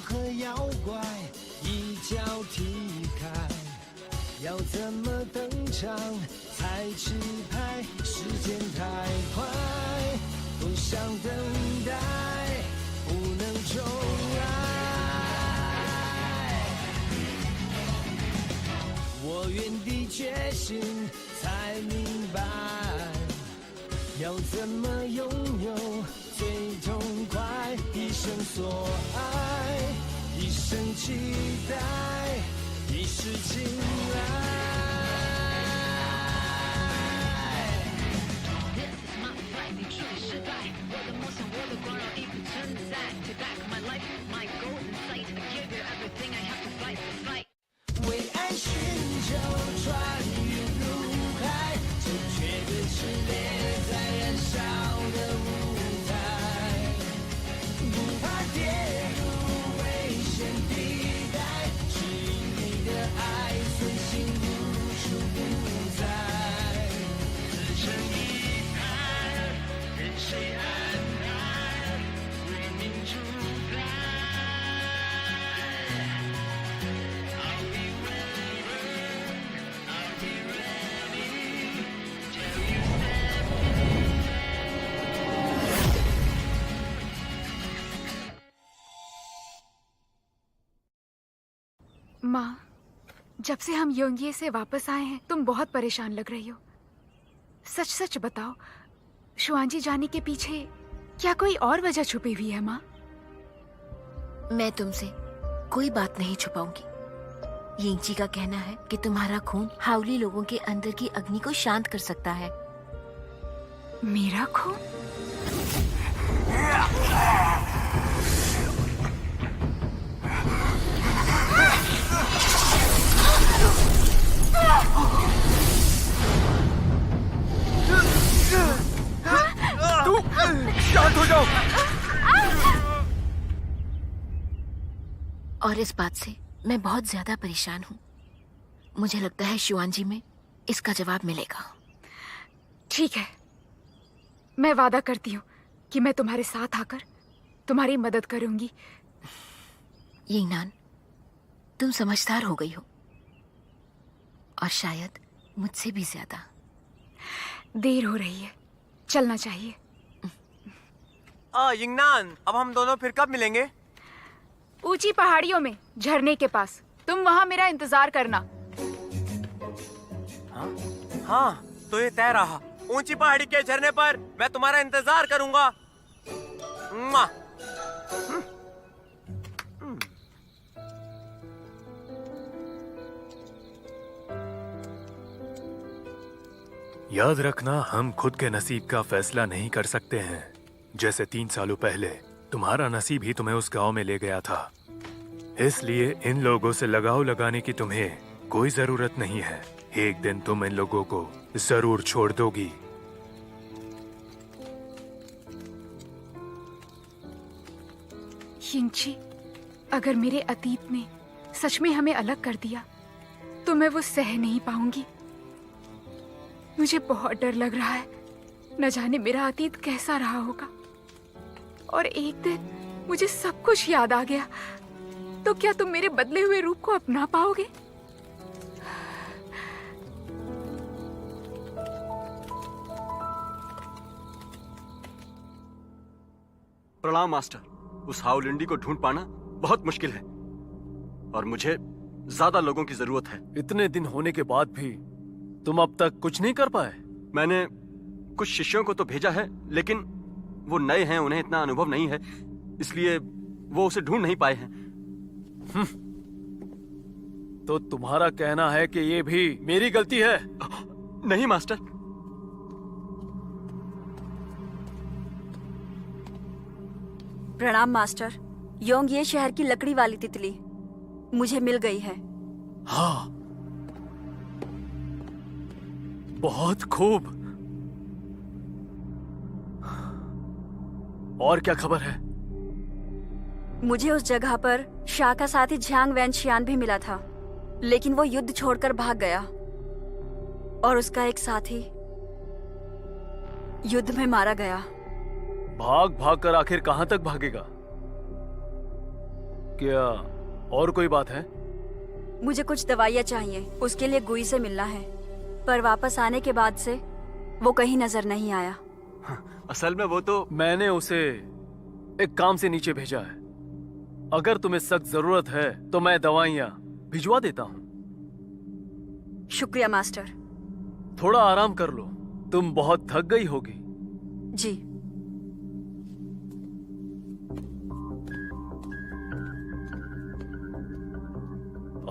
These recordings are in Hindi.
和妖怪一脚踢开，要怎么登场才吃牌？时间太快，不想等待，不能重来。我原地觉醒，才明白要怎么拥有最痛快。一生所爱，一生期待，一世青睐。This is my fight， 你处理失败，我的梦想，我的光荣已不存在。Take back my life, my goals in sight. I give you everything, I have to fight for fight。为爱寻求穿越路海，这绝对是烈在燃烧的舞台，不怕跌入危险地带，指引你的爱随心无处不在。自成一派，任谁安排，为民主宰。माँ, जब से हम योंगिये से वापस आए हैं तुम बहुत परेशान लग रही हो। सच सच बताओ, शुआंजी जाने के पीछे क्या कोई और वजह छुपी हुई है माँ? मैं तुमसे कोई बात नहीं छुपाऊंगी। यिंगची का कहना है कि तुम्हारा खून हाउली लोगों के अंदर की अग्नि को शांत कर सकता है। मेरा खून? शांत हो जाओ। और इस बात से मैं बहुत ज्यादा परेशान हूँ। मुझे लगता है शुआंजी में इसका जवाब मिलेगा। ठीक है, मैं वादा करती हूँ कि मैं तुम्हारे साथ आकर तुम्हारी मदद करूंगी। यिंगनान, तुम समझदार हो गई हो, और शायद मुझसे भी ज्यादा। देर हो रही है, चलना चाहिए। यिंगनान, अब हम दोनों फिर कब मिलेंगे? ऊंची पहाड़ियों में, झरने के पास। तुम वहां मेरा इंतजार करना। हाँ, तो ये तय रहा। ऊंची पहाड़ी के झरने पर मैं तुम्हारा इंतजार करूंगा। याद रखना, हम खुद के नसीब का फैसला नहीं कर सकते हैं। जैसे 3 सालों पहले तुम्हारा नसीब ही तुम्हें उस गांव में ले गया था। इसलिए इन लोगों से लगाव लगाने की तुम्हें कोई जरूरत नहीं है। एक दिन तुम इन लोगों को जरूर छोड़ दोगी। यिंगची, अगर मेरे अतीत ने सच में हमें अलग कर दिया तो मैं वो सह नहीं पाऊंगी। मुझे बहुत डर लग रहा है। न जाने मेरा अतीत कैसा रहा होगा, और एक दिन मुझे सब कुछ याद आ गया तो क्या तुम मेरे बदले हुए रूप को अपना पाओगे? प्रणाम मास्टर। उस हाउलिंडी को ढूंढ पाना बहुत मुश्किल है और मुझे ज्यादा लोगों की जरूरत है। इतने दिन होने के बाद भी तुम अब तक कुछ नहीं कर पाए? मैंने कुछ शिष्यों को तो भेजा है, लेकिन वो नए हैं, उन्हें इतना अनुभव नहीं है, इसलिए वो उसे ढूंढ नहीं पाए हैं। तो तुम्हारा कहना है कि ये भी मेरी गलती है? नहीं मास्टर। प्रणाम मास्टर। योंगिये शहर की लकड़ी वाली तितली मुझे मिल गई है। हाँ, बहुत खूब। और क्या खबर है? मुझे उस जगह पर शाह का साथी झांग वैनशियान भी मिला था, लेकिन वो युद्ध छोड़कर भाग गया और उसका एक साथी युद्ध में मारा गया। भाग भाग कर आखिर कहां तक भागेगा? क्या और कोई बात है? मुझे कुछ दवाइयाँ चाहिए, उसके लिए गुई से मिलना है, पर वापस आने के बाद से वो कहीं नजर नहीं आया। असल में वो तो मैंने उसे एक काम से नीचे भेजा है। अगर तुम्हें सख्त जरूरत है तो मैं दवाइयाँ भिजवा देता हूँ। शुक्रिया मास्टर। थोड़ा आराम कर लो, तुम बहुत थक गई होगी। जी।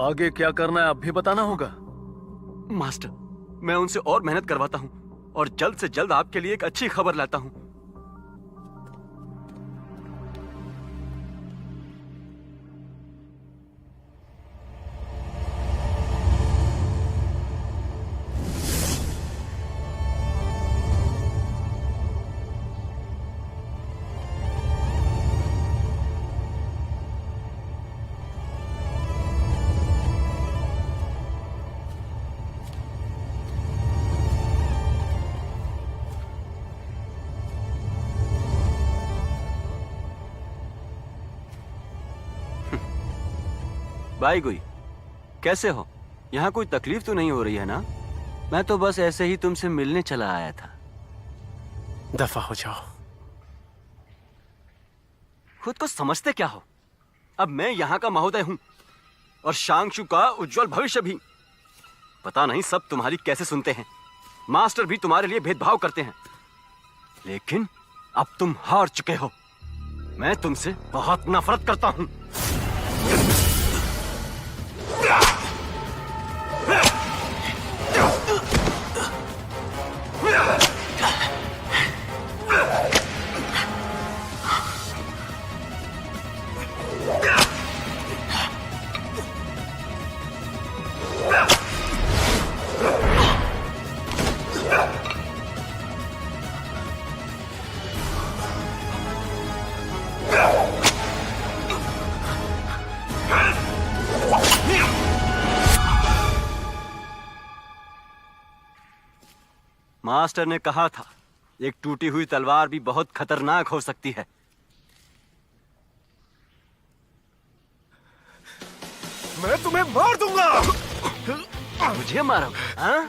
आगे क्या करना है अब भी बताना होगा। मास्टर, मैं उनसे और मेहनत करवाता हूँ और जल्द से जल्द आपके लिए एक अच्छी खबर लाता हूँ। बाई गुई, कैसे हो? यहाँ कोई तकलीफ तो नहीं हो रही है ना? मैं तो बस ऐसे ही तुमसे मिलने चला आया था। दफा हो जाओ। खुद को समझते क्या हो? अब मैं यहाँ का महोदय हूँ और शांगशु का उज्जवल भविष्य भी। पता नहीं सब तुम्हारी कैसे सुनते हैं। मास्टर भी तुम्हारे लिए भेदभाव करते हैं, लेकिन अब तुम हार चुके हो। मैं तुमसे बहुत नफरत करता हूँ। मास्टर ने कहा था, एक टूटी हुई तलवार भी बहुत खतरनाक हो सकती है। मैं तुम्हें मार दूंगा। मुझे मारो? हाँ?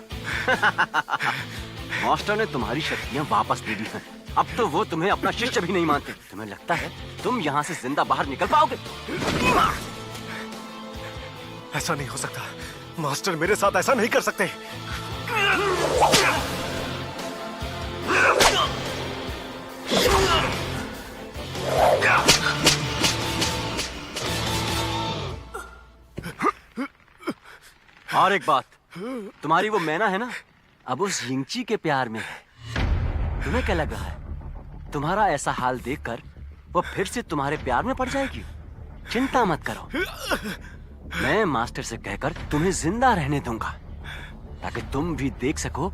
मास्टर ने तुम्हारी शक्तियां वापस ले ली हैं। अब तो वो तुम्हें अपना शिष्य भी नहीं मानते। तुम्हें लगता है तुम यहाँ से जिंदा बाहर निकल पाओगे? ऐसा नहीं हो सकता। मास्टर मेरे साथ ऐसा नहीं कर सकते। और एक बात, तुम्हारी वो मैना है ना, अब उस यिंगची के प्यार में है। तुम्हें क्या लग रहा है तुम्हारा ऐसा हाल देखकर वो फिर से तुम्हारे प्यार में पड़ जाएगी? चिंता मत करो, मैं मास्टर से कहकर तुम्हें जिंदा रहने दूंगा ताकि तुम भी देख सको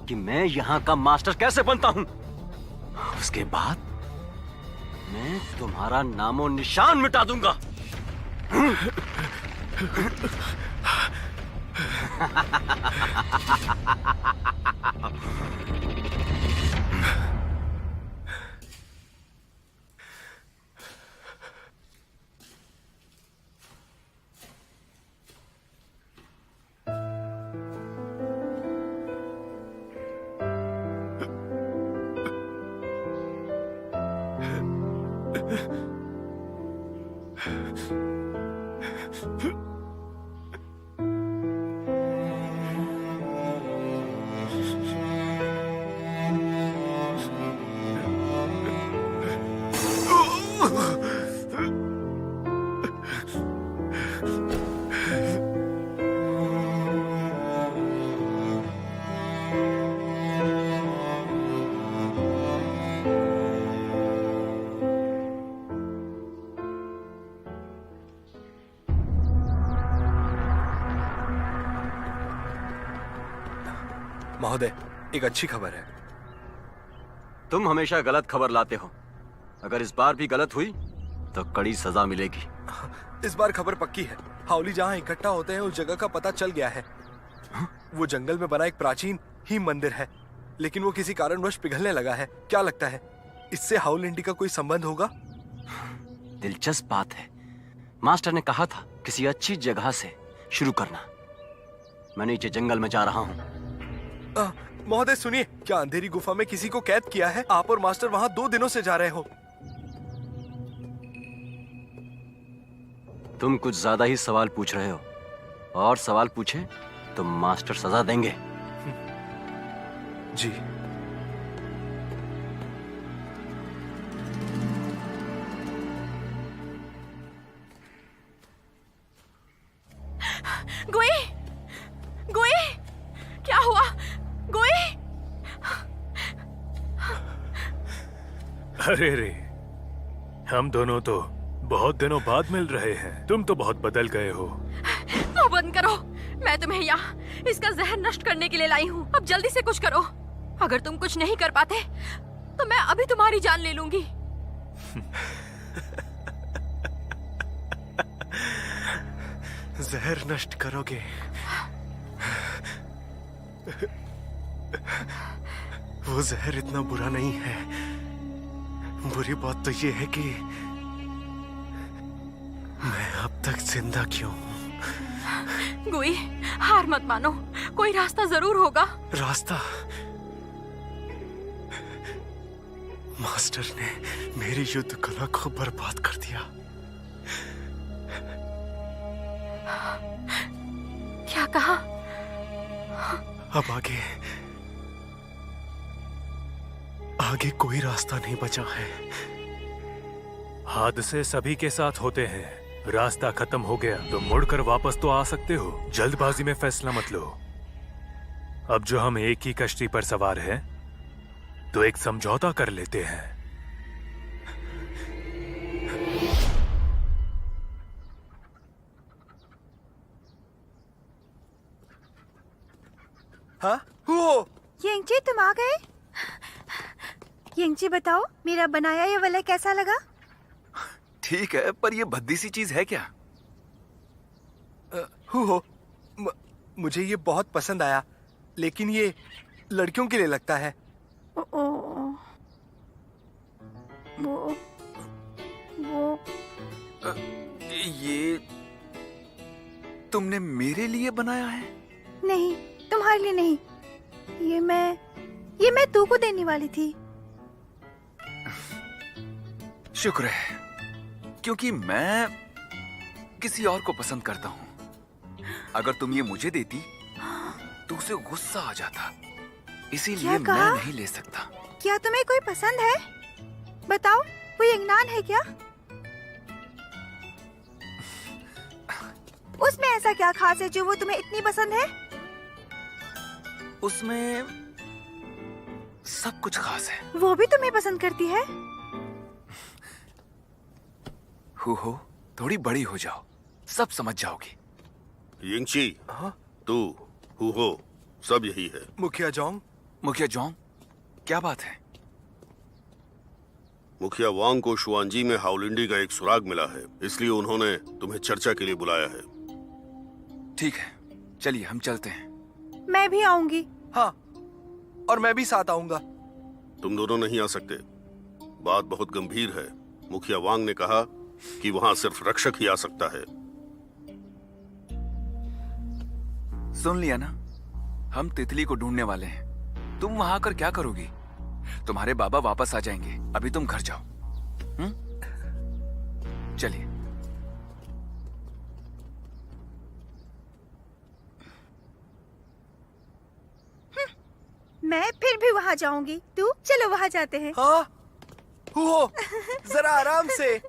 कि मैं यहाँ का मास्टर कैसे बनता हूँ। उसके बाद मैं तुम्हारा नामो निशान मिटा दूंगा। महोदय, एक अच्छी खबर है। तुम हमेशा गलत खबर लाते हो। अगर इस बार भी गलत हुई तो कड़ी सजा मिलेगी। इस बार खबर पक्की है। हाउली जहाँ इकट्ठा होते हैं उस जगह का पता चल गया है। वो जंगल में बना एक प्राचीन ही मंदिर है, लेकिन वो किसी कारणवश पिघलने लगा है। क्या लगता है इससे हाउल इंडी का कोई संबंध होगा? दिलचस्प बात है। मास्टर ने कहा था किसी अच्छी जगह से शुरू करना। मैं नीचे जंगल में जा रहा हूँ। महोदय सुनिए, क्या अंधेरी गुफा में किसी को कैद किया है? आप और मास्टर वहाँ 2 दिनों से जा रहे हो। तुम कुछ ज्यादा ही सवाल पूछ रहे हो, और सवाल पूछे तो मास्टर सजा देंगे। जी। गोई, गोई, क्या हुआ? गोई, अरे रे, हम दोनों तो बहुत दिनों बाद मिल रहे हैं। तुम तो बहुत बदल गए हो। मुंह बंद करो। मैं तुम्हें यहाँ इसका जहर नष्ट करने के लिए लाई हूँ। अब जल्दी से कुछ करो। अगर तुम कुछ नहीं कर पाते तो मैं अभी तुम्हारी जान ले लूंगी। जहर नष्ट करोगे? वो जहर इतना बुरा नहीं है। बुरी बात तो ये है कि मैं अब तक जिंदा क्यों हूं? गोई, हार मत मानो। कोई रास्ता जरूर होगा। रास्ता? मास्टर ने मेरी युद्ध कला को बर्बाद कर दिया। क्या कहा? अब आगे कोई रास्ता नहीं बचा है। हादसे सभी के साथ होते हैं। रास्ता खत्म हो गया तो मुड़कर वापस तो आ सकते हो। जल्दबाजी में फैसला मत लो। अब जो हम एक ही कश्ती पर सवार हैं, तो एक समझौता कर लेते हैं। हाँ? वो यिंगची, तुम आ गए? यिंगची बताओ, मेरा बनाया ये वाला कैसा लगा? ठीक है, पर ये भद्दी सी चीज है क्या? मुझे ये बहुत पसंद आया, लेकिन ये लड़कियों के लिए लगता है। वो ये तुमने मेरे लिए बनाया है? नहीं, तुम्हारे लिए नहीं। ये मैं तू को देने वाली थी। शुक्र है, क्योंकि मैं किसी और को पसंद करता हूँ। अगर तुम ये मुझे देती तो उसे गुस्सा आ जाता, इसीलिए मैं नहीं ले सकता। क्या तुम्हें कोई पसंद है? बताओ, कोई यंगनान है क्या? उसमें ऐसा क्या खास है जो वो तुम्हें इतनी पसंद है? उसमें सब कुछ खास है। वो भी तुम्हें पसंद करती है? हो, थोड़ी बड़ी हो जाओ, सब समझ जाओगी। यिंगची, हाँ? तू, हो, सब यही है। मुखिया जोंग? मुखिया जोंग, क्या बात है? मुखिया वांग को शुआनजी में हाउलिंडी का एक सुराग मिला है, इसलिए उन्होंने तुम्हें चर्चा के लिए बुलाया है। ठीक है, चलिए हम चलते हैं। मैं भी आऊंगी। हाँ, और मैं भी साथ आऊंगा। तुम दोनों नहीं आ सकते। बात बहुत गंभीर है। मुखिया वांग ने कहा कि वहां सिर्फ रक्षक ही आ सकता है। सुन लिया ना, हम तितली को ढूंढने वाले हैं। तुम वहां आकर क्या करोगी? तुम्हारे बाबा वापस आ जाएंगे, अभी तुम घर जाओ। चलिए। मैं फिर भी वहाँ जाऊंगी। तू चलो वहाँ जाते हैं। हाँ? जरा आराम से।